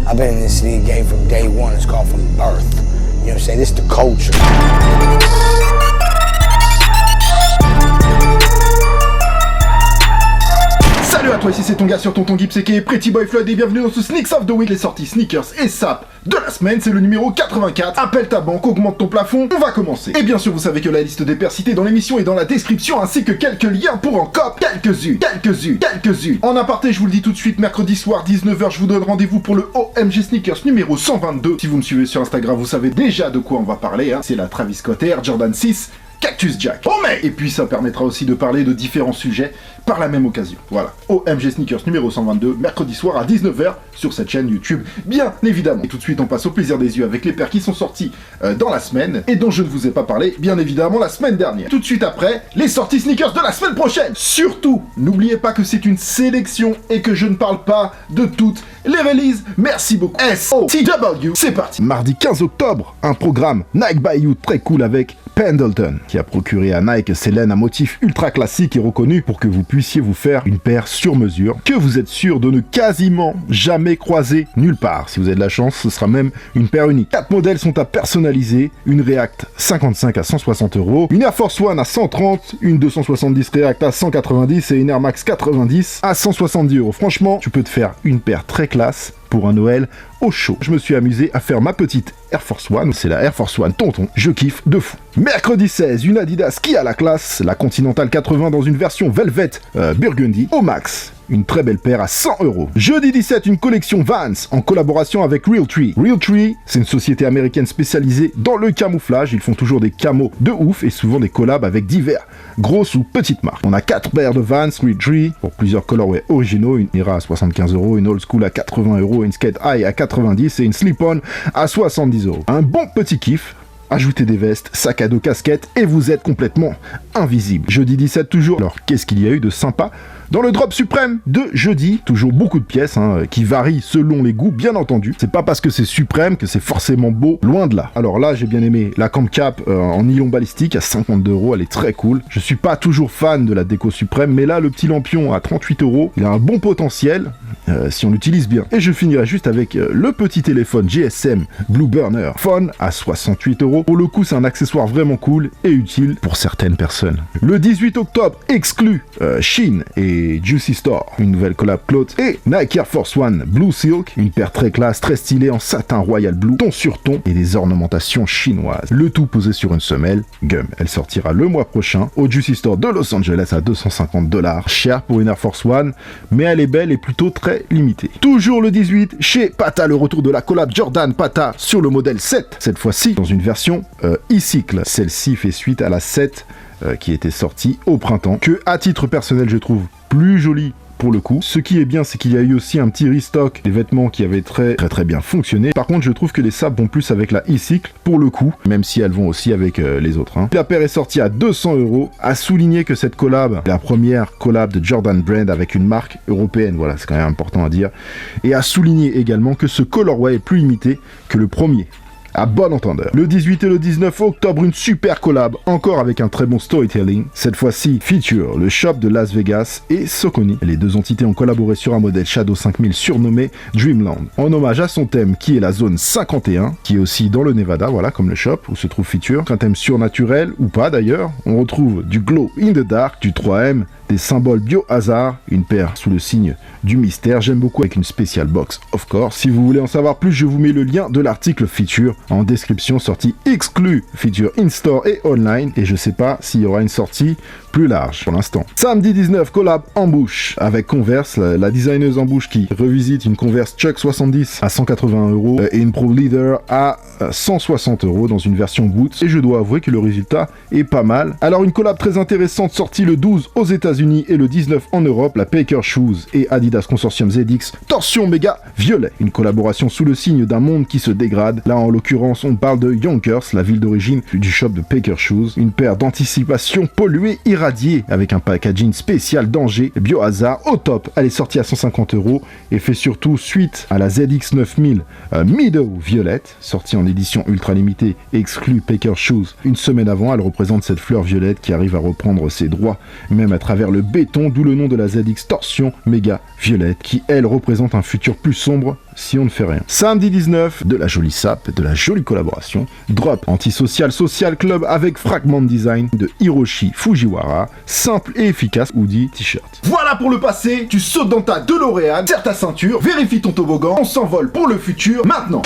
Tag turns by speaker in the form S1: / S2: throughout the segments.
S1: I've been in this league game from day one. It's called from birth. You know what I'm saying? This is the culture.
S2: Salut à toi, ici c'est ton gars sur Tonton Gibbs et Pretty Boy Floyd et bienvenue dans ce Sneaks of the Week, les sorties sneakers et sap de la semaine, c'est le numéro 84. Appelle ta banque, augmente ton plafond, on va commencer. Et bien sûr, vous savez que la liste des pairs cités dans l'émission est dans la description ainsi que quelques liens pour en cop, quelques-unes. En aparté, je vous le dis tout de suite, mercredi soir 19h, je vous donne rendez-vous pour le OMG Sneakers numéro 122. Si vous me suivez sur Instagram, vous savez déjà de quoi on va parler, hein. C'est la Travis Scott Air Jordan 6 Cactus Jack. Oh mais et puis ça permettra aussi de parler de différents sujets par la même occasion. Voilà. OMG Sneakers numéro 122, mercredi soir à 19h sur cette chaîne YouTube, bien évidemment. Et tout de suite, on passe au plaisir des yeux avec les paires qui sont sorties dans la semaine et dont je ne vous ai pas parlé, bien évidemment, la semaine dernière. Tout de suite après, les sorties sneakers de la semaine prochaine. Surtout, n'oubliez pas que c'est une sélection et que je ne parle pas de toutes les releases. Merci beaucoup. SOTW, c'est parti. Mardi 15 octobre, un programme Nike by You très cool avec Pendleton, qui a procuré à Nike ses laines à motif ultra classique et reconnu pour que vous puissiez vous faire une paire sur mesure, que vous êtes sûr de ne quasiment jamais croiser nulle part. Si vous avez de la chance, ce sera même une paire unique. 4 modèles sont à personnaliser, une React 55 à 160 €, une Air Force One à 130, une 270 React à 190 et une Air Max 90 à 170 €. Franchement, tu peux te faire une paire très classe pour un Noël au chaud. Je me suis amusé à faire ma petite Air Force One, c'est la Air Force One Tonton, je kiffe de fou. Mercredi 16, une Adidas qui a la classe, la Continental 80 dans une version Velvet Burgundy au max. Une très belle paire à 100 €. Jeudi 17, une collection Vans en collaboration avec Realtree. Realtree, c'est une société américaine spécialisée dans le camouflage. Ils font toujours des camos de ouf et souvent des collabs avec divers grosses ou petites marques. On a 4 paires de Vans Realtree pour plusieurs colorways originaux. Une Era à 75 €, une Old School à 80 €, une Skate High à 90 et une Slip-On à 70 €. Un bon petit kiff. Ajoutez des vestes, sac à dos, casquette et vous êtes complètement invisible. Jeudi 17 toujours. Alors qu'est-ce qu'il y a eu de sympa dans le drop suprême de jeudi? Toujours beaucoup de pièces qui varient selon les goûts, bien entendu. C'est pas parce que c'est suprême que c'est forcément beau, loin de là. Alors là, j'ai bien aimé la Camp Cap en nylon balistique à 52 €, elle est très cool. Je suis pas toujours fan de la déco suprême, mais là, le petit lampion à 38 €, il a un bon potentiel si on l'utilise bien. Et je finirai juste avec le petit téléphone GSM Blue Burner Phone à 68 €. Pour le coup, c'est un accessoire vraiment cool et utile pour certaines personnes. Le 18 octobre, exclu Shein et Juicy Store, une nouvelle collab cloth, et Nike Air Force One Blue Silk, une paire très classe, très stylée en satin royal blue, ton sur ton et des ornementations chinoises. Le tout posé sur une semelle gum. Elle sortira le mois prochain au Juicy Store de Los Angeles à 250 $. Cher pour une Air Force One, mais elle est belle et plutôt très limitée. Toujours le 18, chez Pata, le retour de la collab Jordan Pata sur le modèle 7, cette fois-ci dans une version e-cycle. Celle-ci fait suite à la 7 qui était sortie au printemps, que à titre personnel je trouve plus jolie pour le coup. Ce qui est bien, c'est qu'il y a eu aussi un petit restock des vêtements qui avaient très bien fonctionné. Par contre, je trouve que les sapes vont plus avec la e-cycle pour le coup, même si elles vont aussi avec les autres. La paire est sortie à 200 €. À souligner que cette collab est la première collab de Jordan Brand avec une marque européenne. Voilà, c'est quand même important à dire. Et à souligner également que ce colorway est plus limité que le premier. À bon entendeur. Le 18 et le 19 octobre, une super collab, encore avec un très bon storytelling. Cette fois-ci, feature le shop de Las Vegas et Saucony. Les deux entités ont collaboré sur un modèle Shadow 5000 surnommé Dreamland, en hommage à son thème qui est la zone 51, qui est aussi dans le Nevada, voilà, comme le shop où se trouve feature. Un thème surnaturel, ou pas d'ailleurs. On retrouve du glow in the dark, du 3M, des symboles biohazard, une paire sous le signe du mystère. J'aime beaucoup avec une spéciale box, of course. Si vous voulez en savoir plus, je vous mets le lien de l'article feature en description, sortie exclue, feature in-store et online. Et je sais pas s'il y aura une sortie plus large pour l'instant. Samedi 19, collab Embouche avec Converse, la designeuse Embouche qui revisite une Converse Chuck 70 à 180 € et une Pro Leader à 160 € dans une version boots. Et je dois avouer que le résultat est pas mal. Alors une collab très intéressante sortie le 12 aux États-Unis et le 19 en Europe, la Paker Shoes et Adidas Consortium ZX Torsion Méga Violet. Une collaboration sous le signe d'un monde qui se dégrade. Là en l'occurrence on parle de Yonkers, la ville d'origine du shop de Paker Shoes. Une paire d'anticipation polluée irradiée avec un packaging spécial danger biohazard au top. Elle est sortie à 150 € et fait surtout suite à la ZX 9000 Meadow Violette, sortie en édition ultra limitée exclue Paker Shoes. Une semaine avant, elle représente cette fleur violette qui arrive à reprendre ses droits même à travers vers le béton, d'où le nom de la ZX Torsion Méga Violette, qui elle représente un futur plus sombre si on ne fait rien. Samedi 19, de la jolie sap, de la jolie collaboration, drop Antisocial Social Club avec Fragment Design de Hiroshi Fujiwara, simple et efficace hoodie t-shirt. Voilà pour le passé, tu sautes dans ta DeLorean, serre ta ceinture, vérifie ton toboggan, on s'envole pour le futur, maintenant.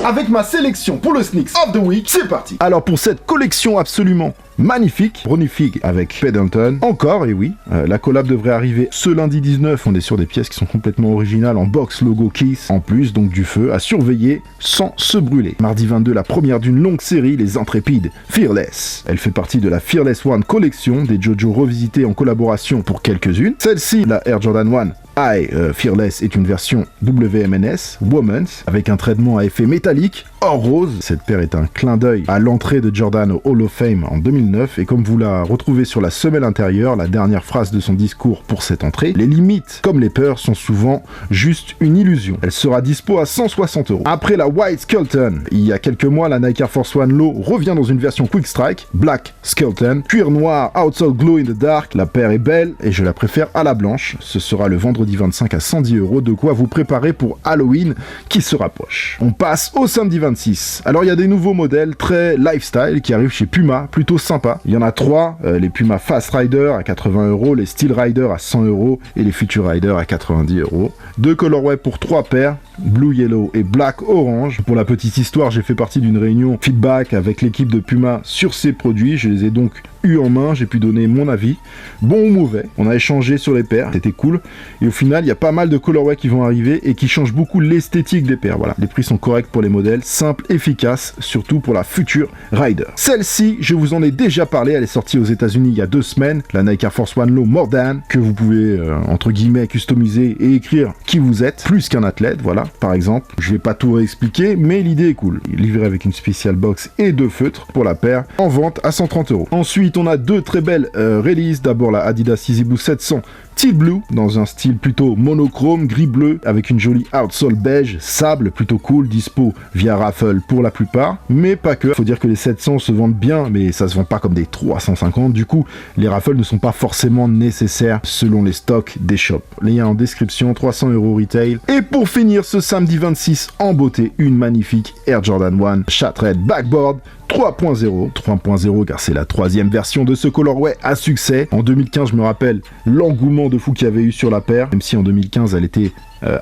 S2: Avec ma sélection pour le Sneaks of the Week, c'est parti. Alors pour cette collection absolument magnifique, Bronifique avec Pendleton, encore, et oui, la collab devrait arriver ce lundi 19, on est sur des pièces qui sont complètement originales en box logo Kiss, en plus donc du feu à surveiller sans se brûler. Mardi 22, la première d'une longue série, les Intrépides Fearless. Elle fait partie de la Fearless One collection, des JoJo revisités en collaboration pour quelques-unes. Celle-ci, la Air Jordan 1 Fearless, est une version WMNS, Women's, avec un traitement à effet métallique, or rose. Cette paire est un clin d'œil à l'entrée de Jordan au Hall of Fame en 2009, et comme vous la retrouvez sur la semelle intérieure, la dernière phrase de son discours pour cette entrée, les limites, comme les peurs, sont souvent juste une illusion. Elle sera dispo à 160 €. Après la White Skelton, il y a quelques mois, la Nike Air Force One Low revient dans une version Quick Strike, Black Skelton, cuir noir, outsole glow in the dark. La paire est belle et je la préfère à la blanche. Ce sera le vendredi 25 à 110 €, de quoi vous préparer pour Halloween qui se rapproche. On passe au samedi 26. Alors il y a des nouveaux modèles très lifestyle qui arrivent chez Puma, plutôt sympa. Il y en a 3, les Puma Fast Rider à 80 €, les Steel Rider à 100 € et les Future Rider à 90 €. 2 colorways pour 3 paires, Blue Yellow et Black Orange. Pour la petite histoire, j'ai fait partie d'une réunion feedback avec l'équipe de Puma sur ces produits. Je les ai donc eu en main, j'ai pu donner mon avis, bon ou mauvais. On a échangé sur les paires, c'était cool. Et au final, il y a pas mal de colorways qui vont arriver et qui changent beaucoup l'esthétique des paires. Voilà, les prix sont corrects pour les modèles, simples, efficaces, surtout pour la Future Rider. Celle-ci, je vous en ai déjà parlé, elle est sortie aux États-Unis il y a 2 semaines, la Nike Air Force One Low More Than, que vous pouvez entre guillemets customiser et écrire qui vous êtes, plus qu'un athlète, voilà, par exemple. Je vais pas tout réexpliquer, mais l'idée est cool. Livré avec une spéciale box et 2 feutres pour la paire, en vente à 130 €. Ensuite, on a 2 très belles releases. D'abord la Adidas Easy Boost 700 Teal Blue, dans un style plutôt monochrome, gris-bleu, avec une jolie outsole beige, sable, plutôt cool, dispo via raffle pour la plupart, mais pas que. Faut dire que les 700 se vendent bien, mais ça se vend pas comme des 350, du coup, les raffles ne sont pas forcément nécessaires selon les stocks des shops. Lien en description, 300 € retail. Et pour finir, ce samedi 26, en beauté, une magnifique Air Jordan 1 Shattered Backboard 3.0 car c'est la 3e version de ce colorway à succès. En 2015, je me rappelle l'engouement de fou qu'il y avait eu sur la paire, même si en 2015 elle était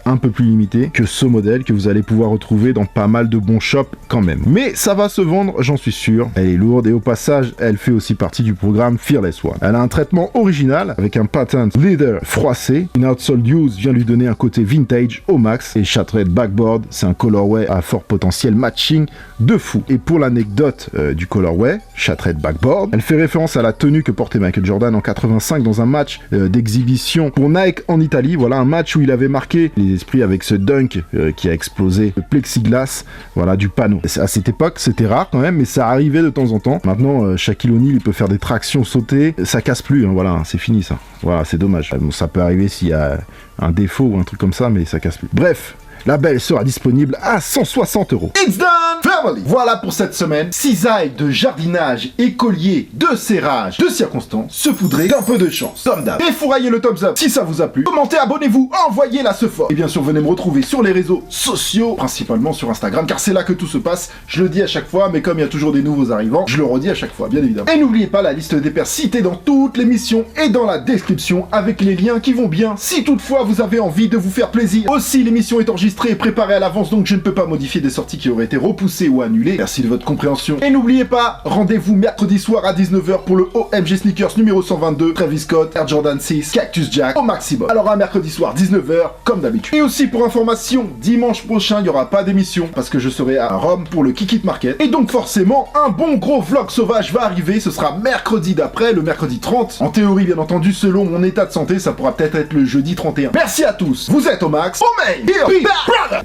S2: un peu plus limitée que ce modèle que vous allez pouvoir retrouver dans pas mal de bons shops quand même. Mais ça va se vendre, j'en suis sûr. Elle est lourde et au passage, elle fait aussi partie du programme Fearless One. Elle a un traitement original avec un patent leather froissé. Une outsole used vient lui donner un côté vintage au max. Et Shattered Backboard, c'est un colorway à fort potentiel matching de fou. Et pour l'anecdote du colorway, Shattered Backboard, elle fait référence à la tenue que portait Michael Jordan en 85 dans un match d'exhibition pour Nike en Italie. Voilà, un match où il avait marqué les esprits avec ce dunk qui a explosé le plexiglas, voilà, du panneau. À cette époque, c'était rare quand même, mais ça arrivait de temps en temps. Maintenant, Shaquille O'Neal, il peut faire des tractions sautées, ça casse plus, hein, voilà, c'est fini ça. Voilà, c'est dommage. Bon, ça peut arriver s'il y a un défaut ou un truc comme ça, mais ça casse plus. Bref, la belle sera disponible à 160 €. It's done, family! Voilà pour cette semaine. Cisailles de jardinage et colliers de serrage de circonstance, saupoudrés d'un peu de chance. Comme d'hab. Et fourraillez le thumbs up si ça vous a plu. Commentez, abonnez-vous, envoyez la ce fort. Et bien sûr, venez me retrouver sur les réseaux sociaux, principalement sur Instagram, car c'est là que tout se passe. Je le dis à chaque fois, mais comme il y a toujours des nouveaux arrivants, je le redis à chaque fois, bien évidemment. Et n'oubliez pas la liste des paires citées dans toutes les missions et dans la description, avec les liens qui vont bien, si toutefois vous avez envie de vous faire plaisir. Aussi, l'émission est enregistrée et préparé à l'avance, donc je ne peux pas modifier des sorties qui auraient été repoussées ou annulées. Merci de votre compréhension. Et n'oubliez pas, rendez-vous mercredi soir à 19 h pour le OMG Sneakers numéro 122, Travis Scott, Air Jordan 6, Cactus Jack au maximum. Alors un mercredi soir 19 h comme d'habitude. Et aussi pour information, dimanche prochain il n'y aura pas d'émission parce que je serai à Rome pour le Kikit Market. Et donc forcément, un bon gros vlog sauvage va arriver, ce sera mercredi d'après, le mercredi 30. En théorie, bien entendu, selon mon état de santé, ça pourra peut-être être le jeudi 31. Merci à tous, vous êtes au max. Oh man, here, be back, brother.